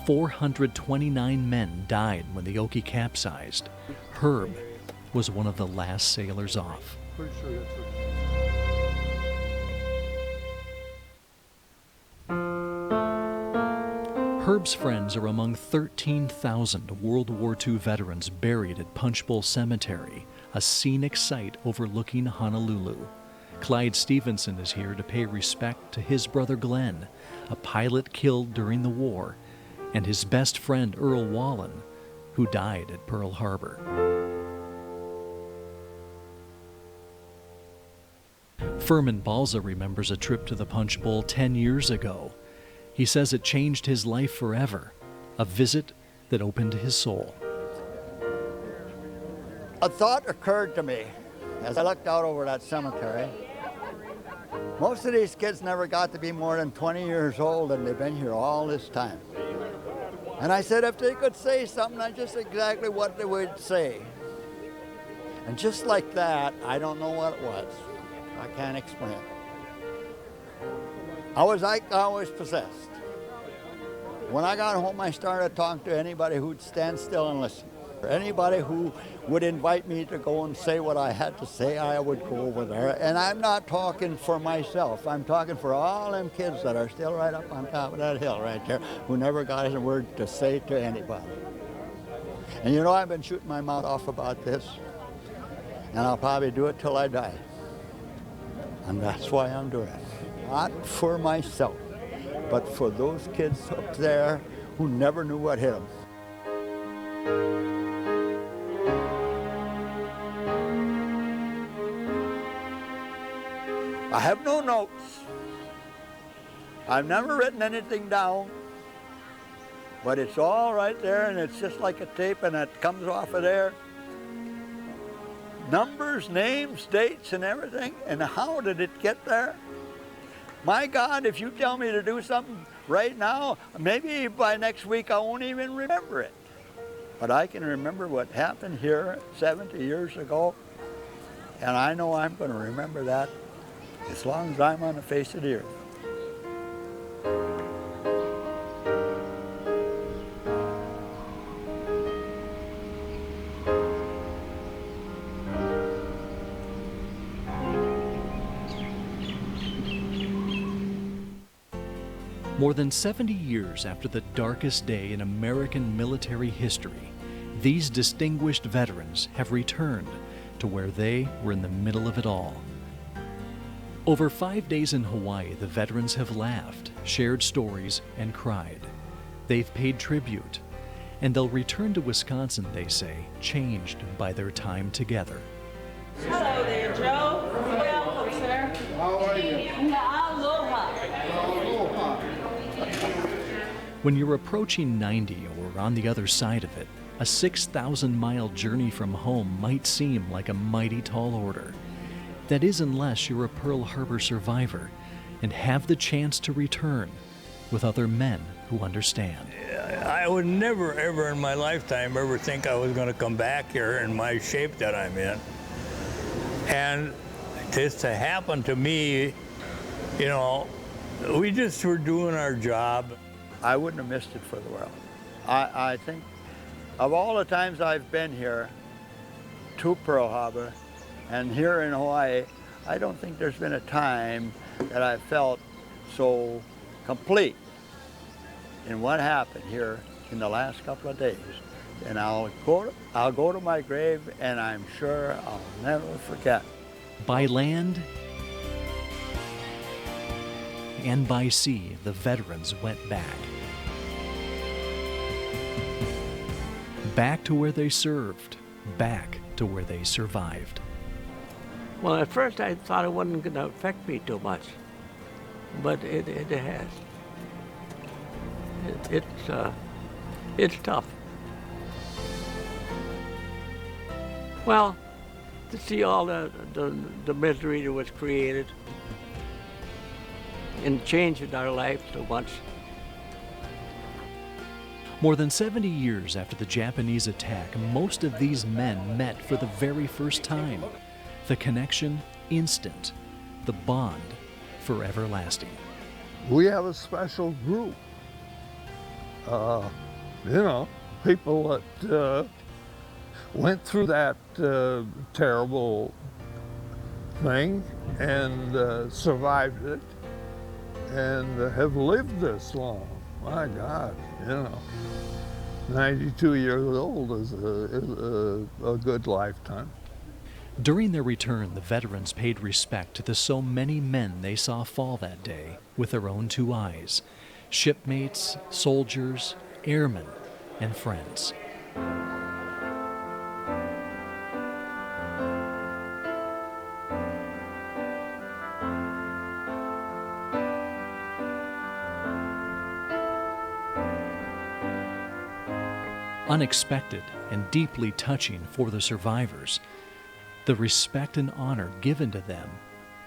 429 men died when the Okie capsized. Herb was one of the last sailors off. Pretty sure that's what. Herb's friends are among 13,000 World War II veterans buried at Punch Bowl Cemetery, a scenic site overlooking Honolulu. Clyde Stevenson is here to pay respect to his brother Glenn, a pilot killed during the war, and his best friend Earl Wallen, who died at Pearl Harbor. Furman Balza remembers a trip to the Punch Bowl 10 years ago. He says it changed his life forever, a visit that opened his soul. A thought occurred to me as I looked out over that cemetery. Most of these kids never got to be more than 20 years old, and they've been here all this time. And I said if they could say something, that's just exactly what they would say. And just like that, I don't know what it was. I can't explain it. I was possessed. When I got home, I started talking to anybody who'd stand still and listen. Anybody who would invite me to go and say what I had to say, I would go over there. And I'm not talking for myself. I'm talking for all them kids that are still right up on top of that hill right there, who never got a word to say to anybody. And you know, I've been shooting my mouth off about this, and I'll probably do it till I die. And that's why I'm doing it. Not for myself, but for those kids up there who never knew what hit them. I have no notes. I've never written anything down, but it's all right there, and it's just like a tape, and it comes off of there. Numbers, names, dates, and everything, and how did it get there? My God, if you tell me to do something right now, maybe by next week I won't even remember it. But I can remember what happened here 70 years ago, and I know I'm going to remember that as long as I'm on the face of the earth. More than 70 years after the darkest day in American military history, these distinguished veterans have returned to where they were in the middle of it all. Over 5 days in Hawaii, the veterans have laughed, shared stories, and cried. They've paid tribute, and they'll return to Wisconsin, they say, changed by their time together. Hello there, Joe. Welcome, sir. How are you? Aloha. When you're approaching 90 or on the other side of it, a 6,000-mile journey from home might seem like a mighty tall order. That is, unless you're a Pearl Harbor survivor and have the chance to return with other men who understand. I would never, ever in my lifetime ever think I was going to come back here in my shape that I'm in. And this to happen to me, you know, we just were doing our job. I wouldn't have missed it for the world. I think of all the times I've been here to Pearl Harbor and here in Hawaii, I don't think there's been a time that I felt so complete in what happened here in the last couple of days. And I'll go to my grave, and I'm sure I'll never forget. By land and by sea, the veterans went back. Back to where they served, back to where they survived. Well, at first I thought it wasn't going to affect me too much, but it has. It's tough. Well, to see all the misery that was created and changed our life so much. More than 70 years after the Japanese attack, most of these men met for the very first time. The connection, instant. The bond, forever lasting. We have a special group. You know, people that went through that terrible thing and survived it and have lived this long. My God, you know, 92 years old is a good lifetime. During their return, the veterans paid respect to the so many men they saw fall that day with their own two eyes. Shipmates, soldiers, airmen, and friends. Unexpected and deeply touching for the survivors, the respect and honor given to them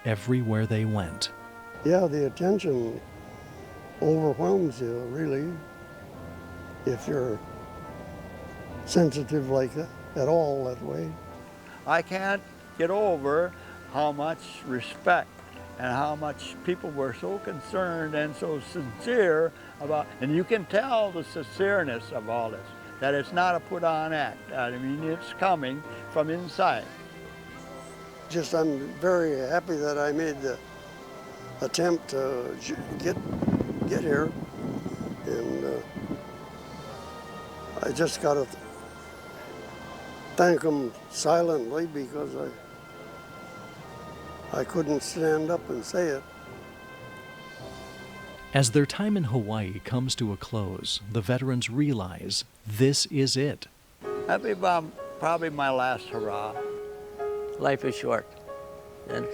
everywhere they went. Yeah, the attention overwhelms you, really, if you're sensitive like that, at all that way. I can't get over how much respect and how much people were so concerned and so sincere about, and you can tell the sincereness of all this, that it's not a put-on act. I mean, it's coming from inside. Just, I'm very happy that I made the attempt to get here, and I just got to thank them silently because I couldn't stand up and say it. As their time in Hawaii comes to a close, the veterans realize this is it. That'd be probably my last hurrah. Life is short, and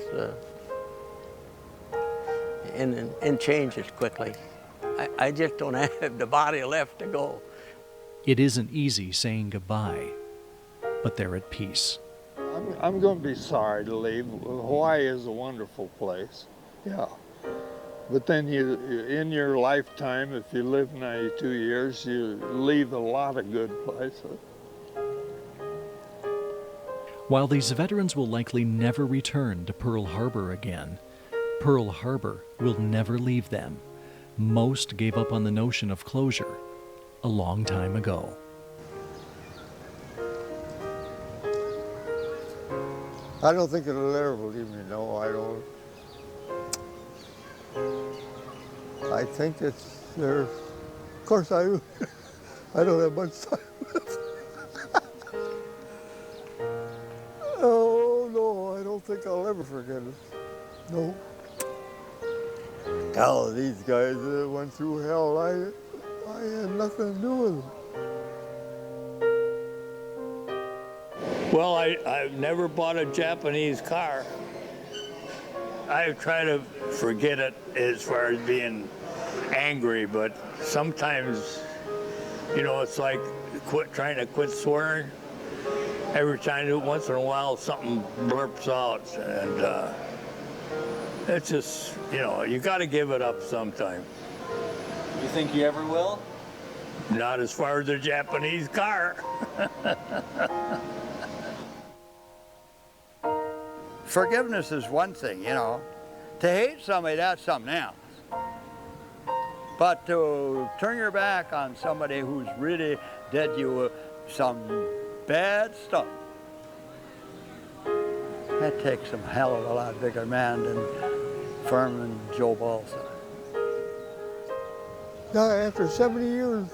changes quickly. I just don't have the body left to go. It isn't easy saying goodbye, but they're at peace. I'm going to be sorry to leave. Hawaii is a wonderful place, yeah. But then in your lifetime, if you live 92 years, you leave a lot of good places. While these veterans will likely never return to Pearl Harbor again, Pearl Harbor will never leave them. Most gave up on the notion of closure a long time ago. I don't think it'll ever leave me, no, I don't. I think it's there. Of course, I don't have much time left. Oh, no, I don't think I'll ever forget it. No. Hell, these guys went through hell. I had nothing to do with them. Well, I've never bought a Japanese car. I try to forget it as far as being angry, but sometimes, you know, it's like trying to quit swearing. Every time, once in a while, something blurps out, and it's just, you know, you got to give it up sometime. You think you ever will? Not as far as the Japanese car. Forgiveness is one thing, you know. To hate somebody, that's something else. But to turn your back on somebody who's really did you some bad stuff, That takes some hell of a lot bigger man than Furman Joe Balsa. Now, after 70 years,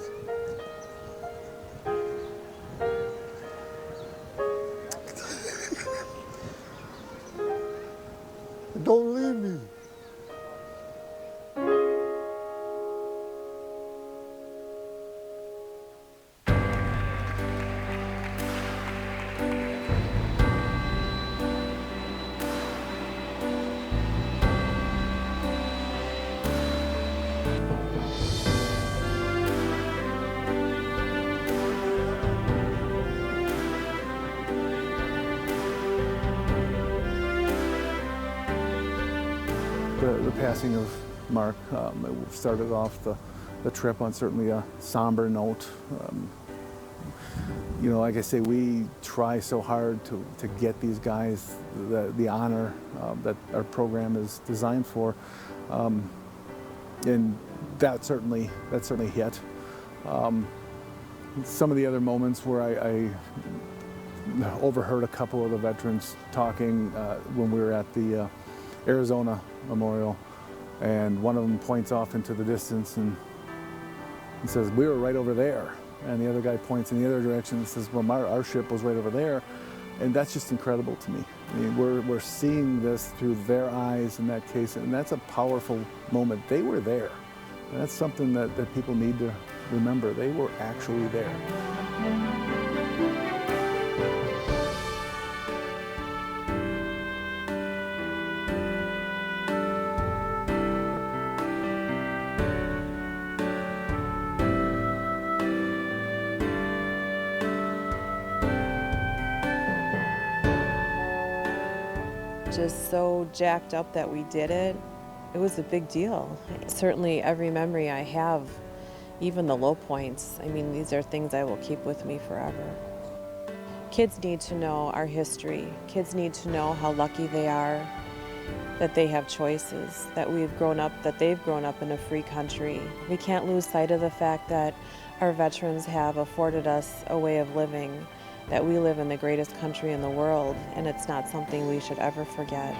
don't leave me. The passing of Mark it started off the trip on certainly a somber note. You know, like I say, we try so hard to get these guys the honor that our program is designed for, and that certainly hit. Some of the other moments where I overheard a couple of the veterans talking when we were at the Arizona Memorial, and one of them points off into the distance and says, "We were right over there." And the other guy points in the other direction and says, "Well, our ship was right over there." And that's just incredible to me. I mean, we're seeing this through their eyes in that case, and that's a powerful moment. They were there. And that's something that people need to remember. They were actually there. Just so jacked up that we did it. It was a big deal. Certainly every memory I have, even the low points, I mean, these are things I will keep with me forever. Kids need to know our history. Kids need to know how lucky they are, that they have choices, that they've grown up in a free country. We can't lose sight of the fact that our veterans have afforded us a way of living, that we live in the greatest country in the world, and it's not something we should ever forget.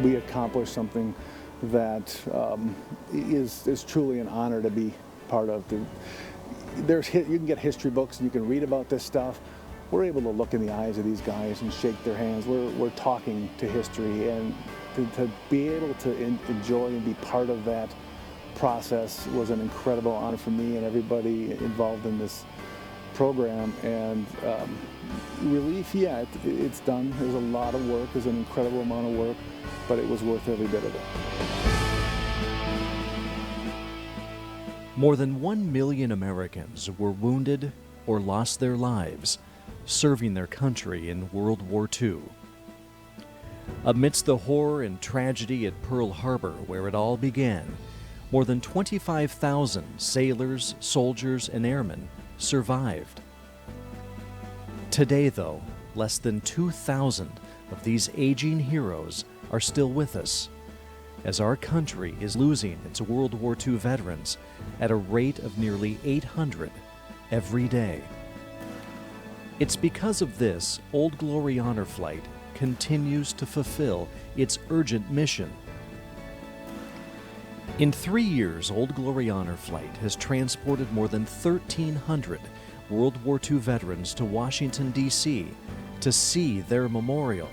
We accomplished something that is truly an honor to be part of. You can get history books and you can read about this stuff. We're able to look in the eyes of these guys and shake their hands. We're talking to history, and to be able to enjoy and be part of that process was an incredible honor for me and everybody involved in this program. And relief, yeah, it's done. There's a lot of work. There's an incredible amount of work, but it was worth every bit of it. More than 1 million Americans were wounded or lost their lives serving their country in World War II. Amidst the horror and tragedy at Pearl Harbor, where it all began, more than 25,000 sailors, soldiers, and airmen survived. Today, though, less than 2,000 of these aging heroes are still with us, as our country is losing its World War II veterans at a rate of nearly 800 every day. It's because of this Old Glory Honor Flight continues to fulfill its urgent mission. In 3 years, Old Glory Honor Flight has transported more than 1,300 World War II veterans to Washington, D.C. to see their memorial.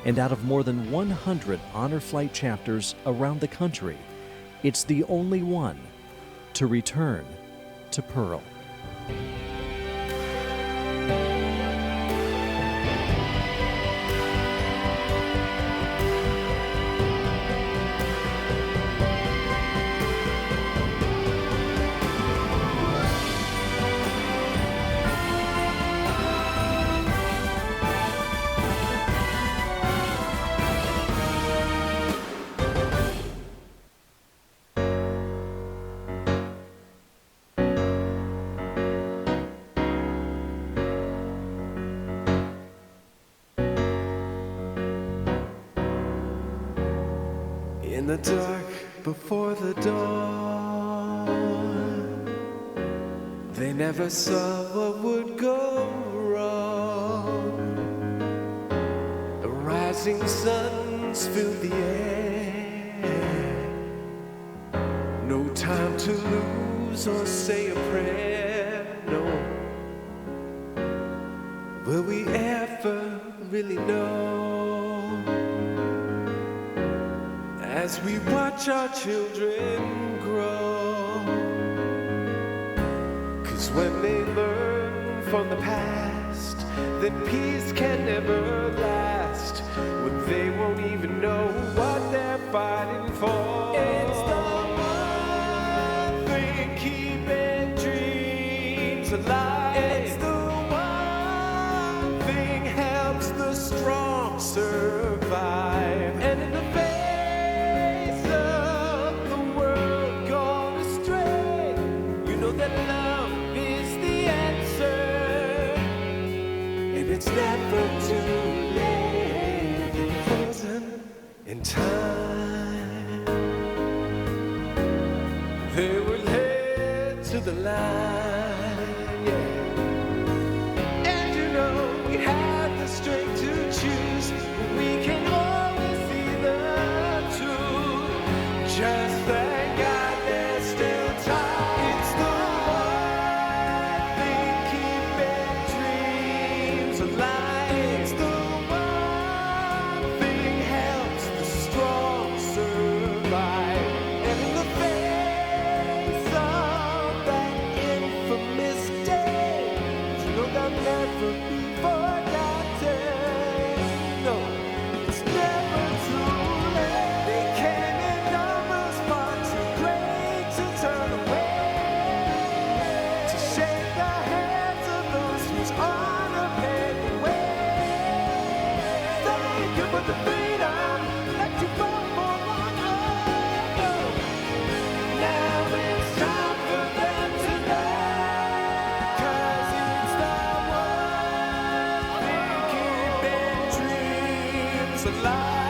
And out of more than 100 Honor Flight chapters around the country, it's the only one to return to Pearl. In the dark before the dawn, they never saw what would go wrong. The rising suns filled the air. No time to lose or say a prayer, no. Will we ever really know? As we watch our children grow, 'cause when they learn from the past that peace can never last, well, they won't even know what they're fighting for. It's the one thing keeping dreams alive. It's the one thing helps the strong survive. And in the face of the world gone astray, you know that love is the answer. And it's never too late, frozen in time. They were led to the line, yeah. And you know we had the strength to choose, but we can always see the truth. Just thank God there's still time. It's the one thing keeping dreams alive. It's the one thing helps the strong survive. And in the face of that infamous day, you know they'll never be forgotten. No, it's never too late. They came in numbers far too great to turn away, to shake the hands of those whose honor paved the way. Thank you for the freedom that you fought for long ago. Now it's time for them to know, 'cause it's the one thing keeping dreams alive.